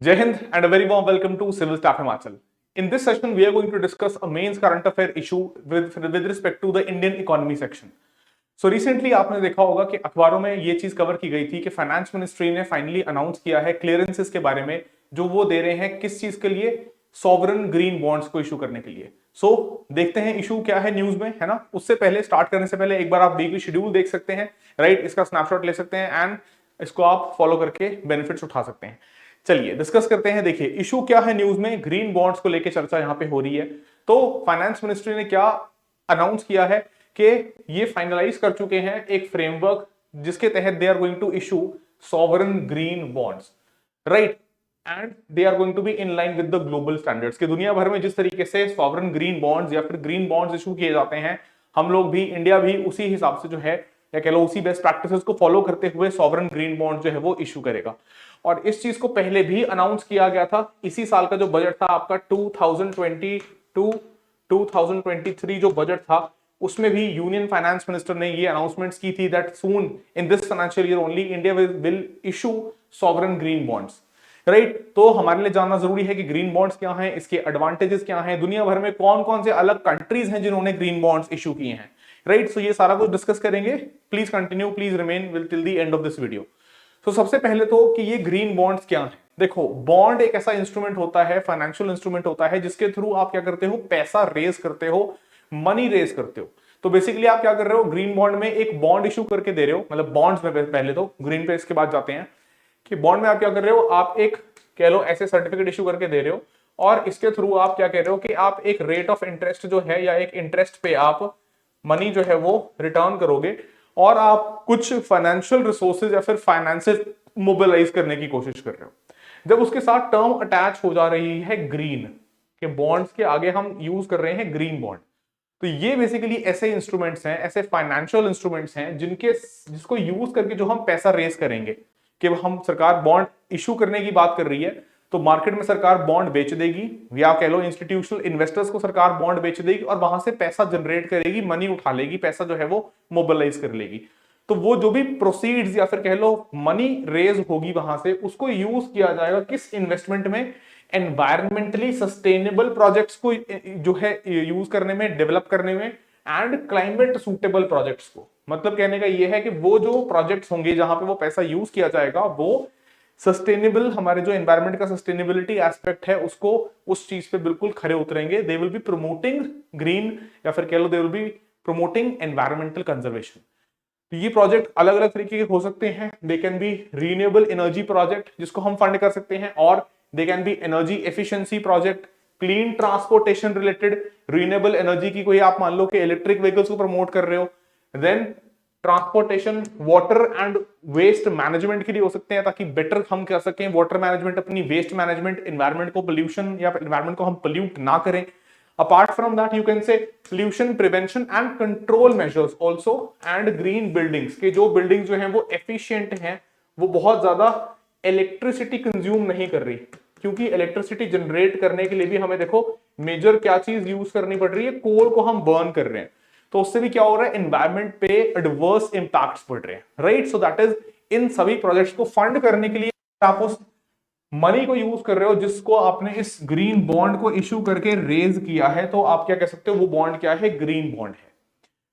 Jai Hind and a very warm welcome to Civil Staff Himachal. In this session, we are going to discuss a mains current affair issue with respect to the Indian economy section. So recently आपने देखा होगा कि अखबारों में ये चीज cover की गई थी कि फाइनेंस मिनिस्ट्री ने फाइनली अनाउंस किया है क्लियरेंसेस के बारे में जो वो दे रहे हैं किस चीज के लिए सॉवरन ग्रीन बॉन्ड्स को इशू करने के लिए। देखते हैं इशू क्या है न्यूज में, है ना। उससे पहले स्टार्ट करने से पहले एक बार आप वीकली शेड्यूल देख सकते हैं, राइट। इसका स्नैपशॉट ले सकते हैं एंड इसको आप फॉलो करके बेनिफिट्स उठा सकते हैं। चलिए डिस्कस करते हैं। देखिए इशू क्या है न्यूज में, ग्रीन बॉन्ड्स को लेकर चर्चा यहां पे हो रही है। तो फाइनेंस मिनिस्ट्री ने क्या अनाउंस किया है कि ये फाइनलाइज कर चुके हैं एक फ्रेमवर्क जिसके तहत they are going to issue sovereign green bonds, right. And they are going to be in line with the global standards कि दुनिया भर में जिस तरीके से सॉवरन ग्रीन बॉन्ड्स या फिर ग्रीन बॉन्ड्स इशू किए जाते हैं, हम लोग भी, इंडिया भी उसी हिसाब से जो है या कह लो उसी बेस्ट प्रैक्टिसेस को फॉलो करते हुए सॉवरन ग्रीन बॉन्ड जो है वो इशू करेगा। और इस चीज को पहले भी अनाउंस किया गया था। इसी साल का जो बजट था आपका 2022-2023 जो बजट था उसमें भी यूनियन फाइनेंस मिनिस्टर ने ये अनाउंसमेंट्स की थी that soon in this financial year only India will issue sovereign green bonds, right. तो हमारे लिए जानना जरूरी है कि ग्रीन बॉन्ड्स क्या हैं, इसके एडवांटेजेस क्या हैं, दुनिया भर में कौन कौन से अलग कंट्रीज हैं जिन्होंने ग्रीन बॉन्ड्स इशू किए हैं, राइट। सो ये सारा कुछ डिस्कस करेंगे। Please continue, please remain will till the end of this video. तो सबसे पहले तो कि ये ग्रीन बॉन्ड्स क्या है। देखो बॉन्ड एक ऐसा इंस्ट्रूमेंट होता है, फाइनेंशियल इंस्ट्रूमेंट होता है जिसके थ्रू आप क्या करते हो, पैसा रेज करते हो, मनी रेज करते हो। तो बेसिकली आप क्या कर रहे हो, ग्रीन बॉन्ड में एक बॉन्ड इशू करके दे रहे हो, मतलब बॉन्ड्स में पहले तो ग्रीन पे इसके बाद जाते हैं कि बॉन्ड में आप क्या कर रहे हो, आप एक कह लो ऐसे सर्टिफिकेट इशू करके दे रहे हो और इसके थ्रू आप क्या कह रहे हो कि आप एक रेट ऑफ इंटरेस्ट जो है या एक इंटरेस्ट पे आप मनी जो है वो रिटर्न करोगे और आप कुछ फाइनेंशियल रिसोर्सेज या फिर फाइनेंसेस मोबिलाइज करने की कोशिश कर रहे हो। जब उसके साथ टर्म अटैच हो जा रही है ग्रीन के बॉन्ड्स के आगे हम यूज कर रहे हैं ग्रीन बॉन्ड, तो ये बेसिकली ऐसे इंस्ट्रूमेंट्स हैं, ऐसे फाइनेंशियल इंस्ट्रूमेंट्स हैं जिसको यूज करके जो हम पैसा रेस करेंगे कि हम सरकार बॉन्ड इशू करने की बात कर रही है तो मार्केट में सरकार बॉन्ड बेच देगी या कह लो इंस्टीट्यूशनल इन्वेस्टर्स को सरकार बॉन्ड बेच देगी और वहां से पैसा जनरेट करेगी, मनी उठा लेगी, पैसा जो है वो मोबिलाइज कर लेगी। तो वो जो भी प्रोसीड्स या फिर कह लो मनी रेज होगी वहां से उसको यूज किया जाएगा किस इन्वेस्टमेंट में, एनवायरमेंटली सस्टेनेबल प्रोजेक्ट्स को जो है यूज करने में, डेवलप करने में एंड क्लाइमेट सूटेबल प्रोजेक्ट्स को। मतलब कहने का यह है कि वो जो प्रोजेक्ट्स होंगे जहां पे वो पैसा यूज किया जाएगा वो सस्टेनेबल, हमारे जो एनवायरमेंट का सस्टेनेबिलिटी एस्पेक्ट है उसको, उस चीज पे बिल्कुल खरे उतरेंगे। They will be promoting green या फिर कह लो they will be promoting environmental conservation. तो ये प्रोजेक्ट अलग अलग तरीके के हो सकते हैं। They can be renewable energy project जिसको हम फंड कर सकते हैं, और they can be energy efficiency project, clean transportation related, renewable energy की कोई आप मान लो कि इलेक्ट्रिक व्हीकल्स को प्रमोट कर रहे हो, then transportation, water and waste management के लिए हो सकते हैं ताकि बेटर हम कर सकें वाटर मैनेजमेंट, अपनी वेस्ट मैनेजमेंट, एनवायरमेंट को पोल्यूशन या एनवायरमेंट को हम पोल्यूट ना करें। Apart from that, you can say pollution prevention and control measures also, and green buildings के जो बिल्डिंग जो हैं वो एफिशिएंट हैं, वो बहुत ज्यादा इलेक्ट्रिसिटी कंज्यूम नहीं कर रही, क्योंकि इलेक्ट्रिसिटी जनरेट करने के लिए भी हमें देखो मेजर क्या चीज यूज करनी पड़ रही है, कोल को हम बर्न कर रहे हैं। तो उससे भी क्या हो रहा है, एनवायरमेंट पे एडवर्स इंपैक्ट्स पड़ रहे हैं, right. So that is in सभी प्रोजेक्ट्स को फंड करने के लिए आप उस मनी को यूज कर रहे हो जिसको आपने इस ग्रीन बॉन्ड को इशू करके रेज किया है, तो आप क्या कह सकते हो वो बॉन्ड क्या है, ग्रीन बॉन्ड है।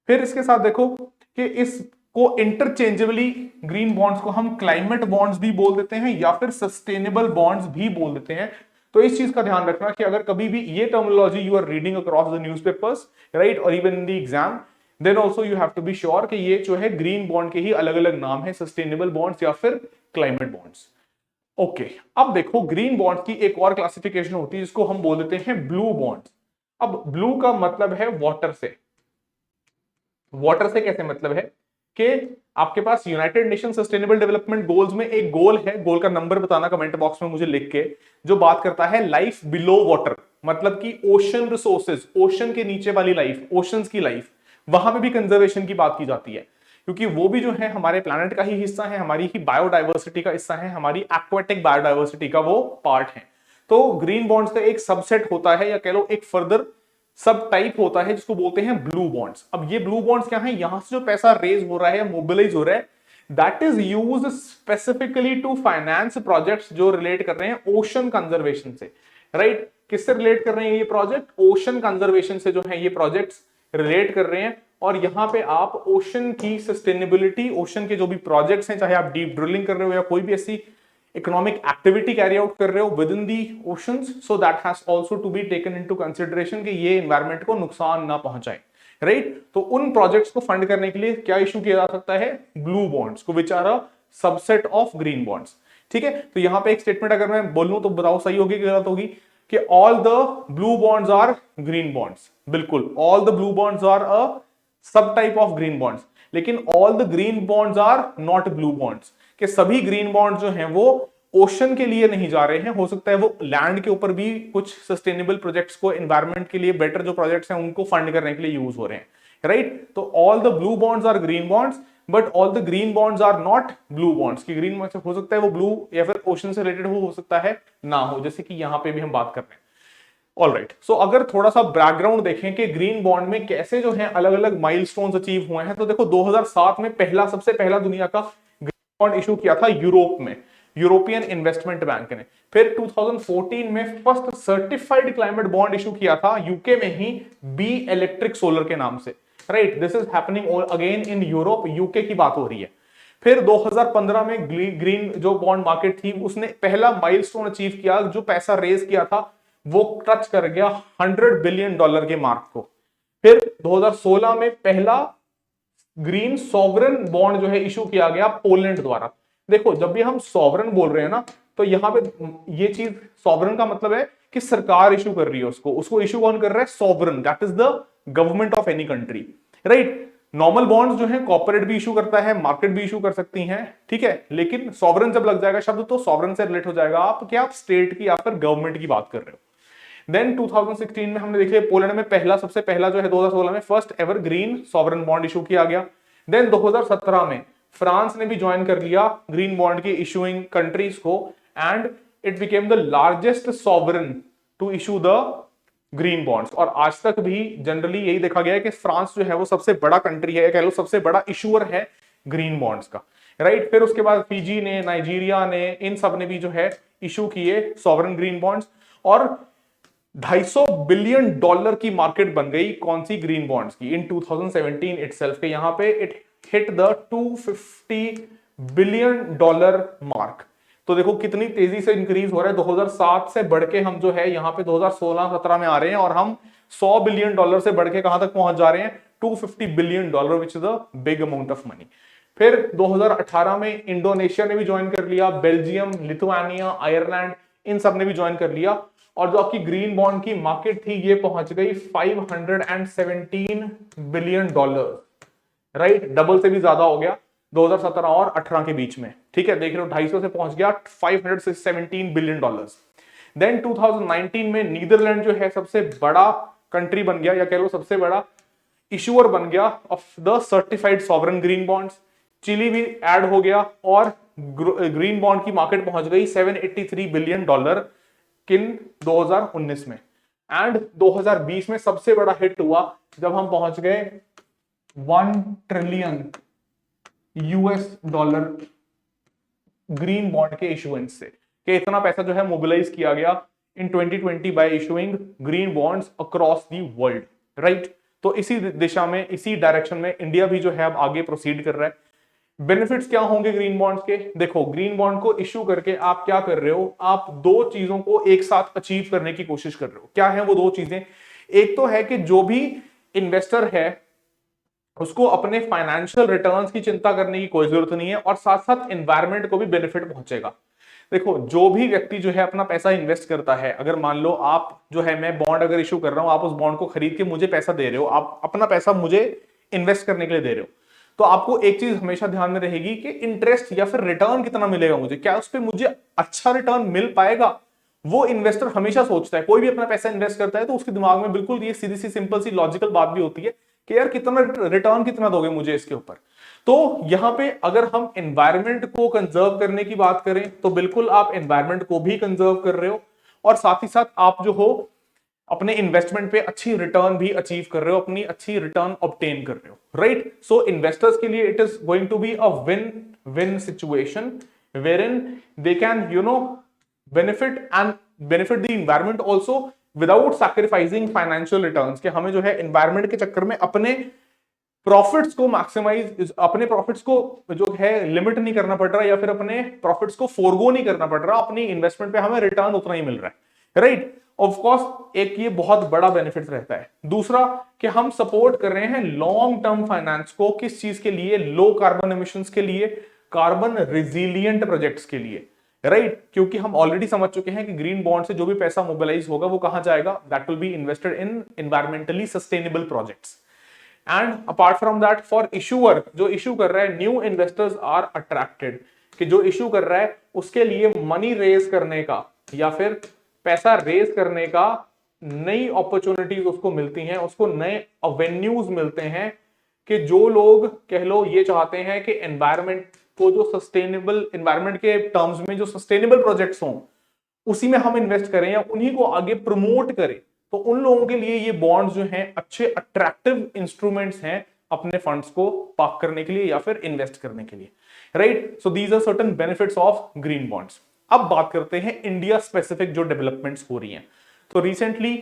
फिर इसके साथ देखो कि इसको इंटरचेंजेबली ग्रीन बॉन्ड्स को हम क्लाइमेट बॉन्ड्स भी बोल देते हैं या फिर सस्टेनेबल बॉन्ड्स भी बोल देते हैं। तो इस चीज का ध्यान रखना कि अगर कभी भी ये terminology you are reading across the newspapers, right, और even in the exam, then also you have to be sure कि ये जो है ग्रीन बॉन्ड के ही अलग अलग नाम है, सस्टेनेबल बॉन्ड्स या फिर क्लाइमेट बॉन्ड्स। ओके अब देखो ग्रीन बॉन्ड की एक और क्लासिफिकेशन होती है जिसको हम बोल देते हैं ब्लू बॉन्ड्स। अब ब्लू का मतलब है वाटर से। वाटर से कैसे मतलब है कि आपके पास United Nation sustainable development goals में एक गोल है, गोल का नंबर बताना कमेंट बॉक्स में मुझे लिख के, जो बात करता है लाइफ बिलो वाटर, मतलब कि ओशन रिसोर्सेज, ओशन के नीचे वाली लाइफ, ओशंस की लाइफ, वहां पे भी कंजर्वेशन की बात की जाती है, क्योंकि वो भी जो है हमारे प्लैनेट का ही हिस्सा है, हमारी ही बायोडाइवर्सिटी का हिस्सा है, हमारी एक्वाटिक बायोडाइवर्सिटी का वो पार्ट है। तो ग्रीन बॉन्ड्स का एक सबसेट होता है या कह लो एक फर्दर सब टाइप होता है जिसको बोलते हैं ब्लू बॉन्ड्स। अब ये ब्लू बॉन्ड्स क्या है, यहां से जो पैसा रेज हो रहा है, मोबिलाइज हो रहा है, that is used specifically to finance projects जो रिलेट कर रहे हैं ओशन कंजर्वेशन से, राइट? किससे रिलेट कर रहे हैं ये प्रोजेक्ट? ओशन कंजर्वेशन से जो है ये प्रोजेक्ट्स रिलेट कर रहे हैं। और यहां पे आप ओशन की सस्टेनेबिलिटी, ओशन के जो भी प्रोजेक्ट्स हैं, चाहे आप डीप ड्रिलिंग कर रहे हो या कोई भी ऐसी इकोनॉमिक एक्टिविटी कैरी आउट कर रहे हो within the oceans, so that has also to be taken into consideration कि ये एनवायरनमेंट को नुकसान ना पहुंचाए, राइट? तो उन प्रोजेक्ट्स को फंड करने के लिए क्या इशू किया जा सकता है? ब्लू बॉन्ड्स को, which are a subset of green bonds, ठीक है? तो यहां पे एक स्टेटमेंट अगर मैं बोलूं तो बताओ सही होगी कि गलत होगी? कि all the blue bonds are green bonds. बिल्कुल, all the blue bonds are a sub type of green bonds. लेकिन all the green bonds are not blue bonds, कि सभी ग्रीन बॉन्ड्स जो हैं वो ओशन के लिए नहीं जा रहे हैं, हो सकता है वो लैंड के ऊपर भी कुछ सस्टेनेबल प्रोजेक्ट्स को, एनवायरनमेंट के लिए बेटर जो प्रोजेक्ट्स हैं उनको फंड करने के लिए यूज हो रहे हैं, राइट? तो all the blue bonds are green bonds, but all the green bonds are not blue bonds. की ग्रीन हो सकता है वो ब्लू या फिर ओशन से रिलेटेड हो सकता है ना हो, जैसे कि यहां पे भी हम बात कर रहे हैं। ऑलराइट, सो अगर थोड़ा सा बैकग्राउंड देखें कि ग्रीन बॉन्ड में कैसे जो है अलग अलग माइलस्टोन्स अचीव हुए हैं, तो देखो 2007 में सबसे पहला दुनिया का ग्रीन बॉन्ड इशू किया था यूरोप में, यूरोपियन इन्वेस्टमेंट बैंक ने। फिर 2014 में first certified climate bond issue किया था यूके में ही, बी इलेक्ट्रिक सोलर के नाम से, right? This is happening again in Europe, UK की बात हो रही है। फिर 2015 में ग्रीन जो बॉन्ड मार्केट थी उसने पहला माइलस्टोन अचीव किया, जो पैसा रेज किया था वो टच कर गया $100 बिलियन के मार्क को। फिर 2016 में पहला ग्रीन सॉवरन बॉन्ड जो है इशू किया गया पोलैंड द्वारा। देखो, जब भी हम सॉवरन बोल रहे हैं ना, तो यहां पे ये चीज, सॉवरन का मतलब है कि सरकार इशू कर रही है उसको इशू कौन कर रहा है? Sovereign, that is the government of any country, right? Normal bonds जो है कॉर्पोरेट भी इशू करता है, मार्केट भी इशू कर सकती हैं, ठीक है? लेकिन सॉवरन जब लग जाएगा शब्द, तो सॉवरन से रिलेट हो जाएगा आप क्या, आप स्टेट की या फिर गवर्नमेंट की बात कर रहे हो। देन 2016 में हमने देखिए पोलैंड में सबसे पहला जो है 2016 में first ever green sovereign bond issue किया गया। देन 2017 में फ्रांस ने भी ज्वाइन कर लिया ग्रीन बॉन्ड की इशूइंग कंट्रीज को, and it became the largest sovereign to issue the green bonds. और आज तक भी जनरली यही देखा गया है कि फ्रांस जो है वो सबसे बड़ा कंट्री है, कह लो सबसे बड़ा इशूअर है ग्रीन बॉन्ड्स का, राइट? फिर उसके बाद फिजी ने, नाइजीरिया ने, इन सब ने भी जो है इशू किए सॉवरन ग्रीन बॉन्ड्स, और $250 बिलियन की मार्केट बन गई कौन सी? ग्रीन बॉन्ड्स की, इन 2017 इटसेल्फ के। यहां पे it hit the $250 billion mark. तो देखो कितनी तेजी से इंक्रीज हो रहा है, 2007 से बढ़ के हम जो है यहाँ पे 2016-17 में आ रहे हैं, और हम $100 बिलियन से बढ़ के कहां तक पहुंच जा रहे हैं? $250 billion, which is a big amount of money. फिर 2018 में इंडोनेशिया ने भी ज्वाइन कर लिया, बेल्जियम, लिथुआनिया, आयरलैंड, इन सब ने भी ज्वाइन कर लिया, और जो आपकी ग्रीन बॉन्ड की मार्केट थी ये पहुंच गई $517 बिलियन, राइट? डबल से भी ज्यादा हो गया 2017 और 18 के बीच में, ठीक है? देख रहे हो 250 से पहुंच गया $517 बिलियन। देन 2019 में नीदरलैंड जो है सबसे बड़ा कंट्री बन गया, या कह लो सबसे बड़ा इशूअर बन गया of the certified sovereign green bonds. Chile भी ऐड हो गया, और ग्रीन बॉन्ड की मार्केट पहुंच गई $783 बिलियन किन 2019 में। एंड 2020 में सबसे बड़ा हिट हुआ जब हम पहुंच गए $1 ट्रिलियन ग्रीन बॉन्ड के इशुएंस से, कि इतना पैसा जो है मोबिलाइज किया गया इन 2020 bye issuing green bonds across the world, right? तो इसी दिशा में, इसी डायरेक्शन में इंडिया भी जो है अब आगे प्रोसीड कर रहा है। बेनिफिट्स क्या होंगे ग्रीन बॉन्ड्स के? देखो, ग्रीन बॉन्ड को इश्यू करके आप क्या कर रहे हो? आप दो चीजों को एक साथ अचीव करने की कोशिश कर रहे हो। क्या है वो दो चीजें? एक तो है कि जो भी इन्वेस्टर है उसको अपने फाइनेंशियल रिटर्न्स की चिंता करने की कोई जरूरत नहीं है, और साथ साथ एनवायरमेंट को भी बेनिफिट पहुंचेगा। देखो, जो भी व्यक्ति जो है अपना पैसा इन्वेस्ट करता है, अगर मान लो आप जो है, मैं बॉन्ड अगर इशू कर रहा हूं, आप उस बॉन्ड को खरीद के मुझे पैसा दे रहे हो, आप अपना पैसा मुझे इन्वेस्ट करने के लिए दे रहे हो, तो आपको एक चीज हमेशा ध्यान में रहेगी कि इंटरेस्ट या फिर रिटर्न कितना मिलेगा मुझे, क्या उस पर मुझे अच्छा रिटर्न मिल पाएगा? वो इन्वेस्टर हमेशा सोचता है, कोई भी अपना पैसा इन्वेस्ट करता है तो उसके दिमाग में बिल्कुल ये सीधी सी सिंपल सी लॉजिकल बात भी होती है कि यार कितना रिटर्न कितना दोगे मुझे इसके ऊपर। तो यहां पे अगर हम एनवायरनमेंट को कंजर्व करने की बात करें तो बिल्कुल आप एनवायरनमेंट को भी कंजर्व कर रहे हो, और साथ ही साथ आप जो हो अपने इन्वेस्टमेंट पे अच्छी रिटर्न भी अचीव कर रहे हो, अपनी अच्छी रिटर्न ऑब्टेन कर रहे हो, राइट। सो इन्वेस्टर्स के लिए it is going to be a win win situation wherein they can benefit the environment also without sacrificing financial returns, कि हमें जो है इन्वायरमेंट के चक्कर में अपने प्रॉफिट्स को मैक्सिमाइज, अपने प्रॉफिट्स को जो है लिमिट नहीं करना पड़ रहा, या फिर अपने प्रॉफिट्स को फोरगो नहीं करना पड़ रहा, अपनी इन्वेस्टमेंट पे हमें रिटर्न उतना ही मिल रहा है, राइट। ऑफ कोर्स एक ये बहुत बड़ा बेनिफिट रहता है। दूसरा कि हम सपोर्ट कर रहे हैं लॉन्ग टर्म फाइनेंस को, किस चीज के लिए, लो कार्बन एमिशंस के लिए, कार्बन रिजिलियंट प्रोजेक्ट्स के लिए, राइट। क्योंकि हम ऑलरेडी समझ चुके हैं कि ग्रीन बॉन्ड से जो भी पैसा मोबिलाइज होगा वो कहां जाएगा, that will be invested in environmentally sustainable projects. And apart from that for issuer, जो इशू कर रहा है, न्यू इन्वेस्टर्स आर अट्रैक्टेड, कि जो इशू कर रहा है उसके लिए मनी रेज करने का या फिर पैसा रेज करने का नई अपॉर्चुनिटीज उसको मिलती हैं, उसको नए अवेन्यूज मिलते हैं, कि जो लोग कह लो ये चाहते हैं कि एनवायरमेंट को जो सस्टेनेबल, एनवायरमेंट के टर्म्स में जो सस्टेनेबल प्रोजेक्ट्स हों उसी में हम इन्वेस्ट करें या उन्हीं को आगे प्रमोट करें, तो उन लोगों के लिए ये बॉन्ड्स जो हैं अच्छे अट्रैक्टिव इंस्ट्रूमेंट्स हैं अपने फंड्स को पार्क करने के लिए या फिर इन्वेस्ट करने के लिए, right. So these are certain benefits of green bonds. अब बात करते हैं इंडिया स्पेसिफिक जो डेवलपमेंट्स हो रही हैं। तो रिसेंटली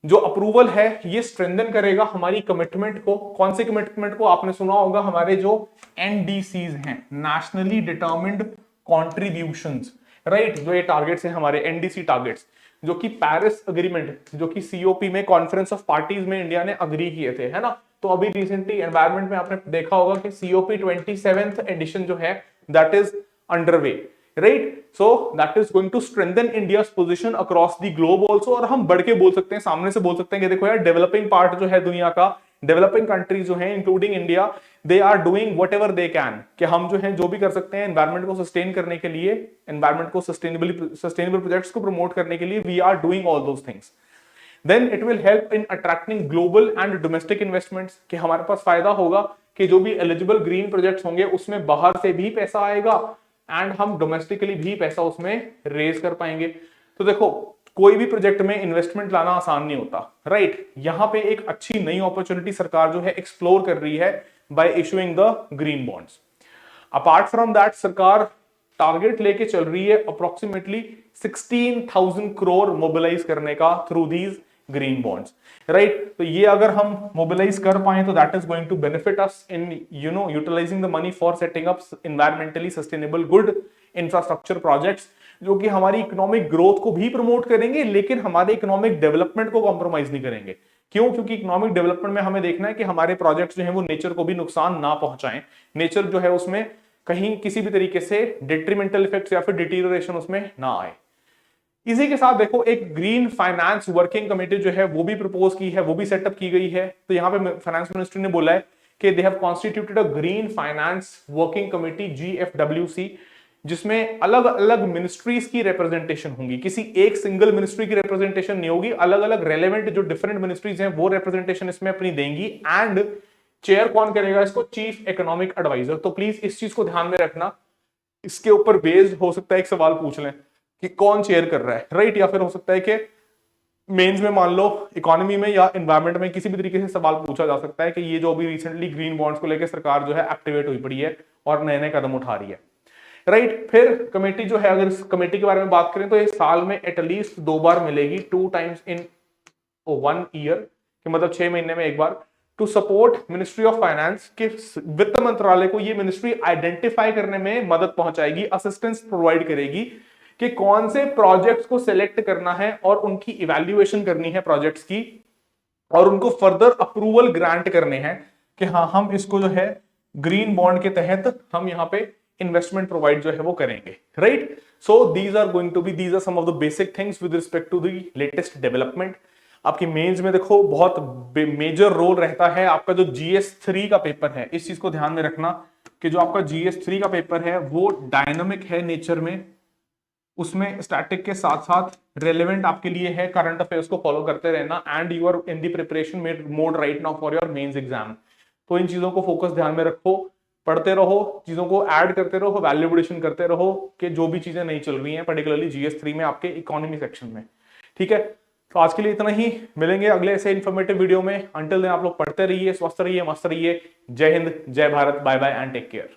जो अप्रूवल है ये स्ट्रेंथन करेगा हमारी कमिटमेंट को। कौन से कमिटमेंट को? आपने सुना होगा हमारे जो एनडीसीज हैं, नेशनली डिटर्मिन्ड कॉन्ट्रीब्यूशंस, राइट। जो ये टारगेट्स हैं हमारे एनडीसी टारगेट्स, जो कि पेरिस अग्रीमेंट, जो कि सीओपी में कॉन्फ्रेंस ऑफ पार्टीज में इंडिया ने अग्री किए थे, है ना। तो अभी रिसेंटली एनवायरमेंट में आपने देखा होगा कि सीओपी 27th एडिशन जो है that is underway, right. So that is going to strengthen India's position across the globe also. और हम बढ़ के बोल सकते हैं, सामने से बोल सकते हैं कि देखो यार, डेवलपिंग पार्ट जो है दुनिया का, डेवलपिंग कंट्रीज जो है including India, they are doing whatever they can, कि हम जो है जो भी कर सकते हैं एनवायरमेंट को सस्टेन करने के लिए, एनवायरमेंट को सस्टेनेबल प्रोजेक्ट्स को प्रमोट करने के लिए, we are doing all those things. Then it will help in attracting global and domestic investments, कि हमारे पास फायदा होगा कि जो भी एलिजिबल ग्रीन प्रोजेक्ट्स होंगे उसमें बाहर से भी पैसा आएगा एंड हम डोमेस्टिकली भी पैसा उसमें रेज कर पाएंगे। तो देखो, कोई भी प्रोजेक्ट में इन्वेस्टमेंट लाना आसान नहीं होता, राइट। यहां पे एक अच्छी नई अपॉर्चुनिटी सरकार जो है एक्सप्लोर कर रही है bye issuing the green bonds. Apart from that सरकार टारगेट लेके चल रही है अप्रोक्सीमेटली 16,000 करोड़ मोबिलाइज करने का through these green bonds, right. तो ये अगर हम मोबिलाइज कर पाए तो that is going to benefit us in utilising the money for setting up environmentally sustainable good infrastructure projects, जो कि हमारी इकोनॉमिक ग्रोथ को भी प्रमोट करेंगे लेकिन हमारे इकोनॉमिक डेवलपमेंट को कॉम्प्रोमाइज नहीं करेंगे। क्यों? क्योंकि इकोनॉमिक डेवलपमेंट में हमें देखना है कि हमारे प्रोजेक्ट्स जो है वो नेचर को भी नुकसान ना पहुंचाएं, नेचर जो है उसमें कहीं किसी भी तरीके से डिट्रीमेंटल इफेक्ट्स या फिर डिटीरियोरेशन उसमें ना आए। इसी के साथ देखो, एक ग्रीन फाइनेंस वर्किंग कमेटी जो है वो भी प्रपोज की है, वो भी सेटअप की गई है। तो यहाँ पे फाइनेंस मिनिस्ट्री ने बोला है कि they have constituted a green finance working committee GFWC, जिसमें अलग अलग मिनिस्ट्रीज की रिप्रेजेंटेशन होंगी, किसी एक सिंगल मिनिस्ट्री की रिप्रेजेंटेशन नहीं होगी, अलग अलग रेलेवेंट जो डिफरेंट मिनिस्ट्रीज हैं वो रिप्रेजेंटेशन इसमें अपनी देंगी। एंड चेयर कौन करेगा इसको? Chief economic adviser. तो प्लीज इस चीज को ध्यान में रखना, इसके ऊपर बेस्ड हो सकता है एक सवाल पूछ लें कि कौन चेयर कर रहा है, राइट। या फिर हो सकता है कि मेंस में मान लो इकोनॉमी में या एनवायरमेंट में किसी भी तरीके से सवाल पूछा जा सकता है कि ये जो अभी रिसेंटली ग्रीन बॉन्ड्स को लेकर सरकार जो है एक्टिवेट हुई पड़ी है और नए नए कदम उठा रही है, राइट। फिर कमेटी जो है, अगर इस कमेटी के बारे में बात करें तो ये साल में एटलीस्ट 2 बार मिलेगी, 2 times in 1 year, कि मतलब 6 महीने में एक बार, to support ministry of finance, के वित्त मंत्रालय को ये मिनिस्ट्री आइडेंटिफाई करने में मदद पहुंचाएगी, असिस्टेंस प्रोवाइड करेगी कि कौन से प्रोजेक्ट्स को सिलेक्ट करना है और उनकी इवैल्यूएशन करनी है प्रोजेक्ट्स की, और उनको फर्दर अप्रूवल ग्रांट करने हैं कि हाँ हम इसको जो है ग्रीन बॉन्ड के तहत हम यहाँ पे इन्वेस्टमेंट प्रोवाइड जो है वो करेंगे, right. So these are going to be, these are some of the basic things with respect to the latest development. आपकी मेंस में देखो बहुत मेजर रोल रहता है आपका जो GS3 का पेपर है, इस चीज को ध्यान में रखना कि जो आपका GS3 का पेपर है वो डायनामिक है नेचर में, उसमें स्टैटिक के साथ साथ रेलेवेंट आपके लिए है, करंट अफेयर्स को फॉलो करते रहना, and you are in the preparation mode right now for your mains exam. तो इन चीजों को फोकस ध्यान में रखो, पढ़ते रहो, चीजों को ऐड करते रहो, वैल्यूएडिशन करते रहो कि जो भी चीजें नहीं चल रही हैं पर्टिकुलरली GS3 में आपके इकोनॉमी सेक्शन में, ठीक है। तो आज के लिए इतना ही, मिलेंगे अगले ऐसे इन्फॉर्मेटिव वीडियो में। अंटिल देन आप लोग पढ़ते रहिए, स्वस्थ रहिए, मस्त रहिए। जय हिंद, जय Bharat, bye bye and take care.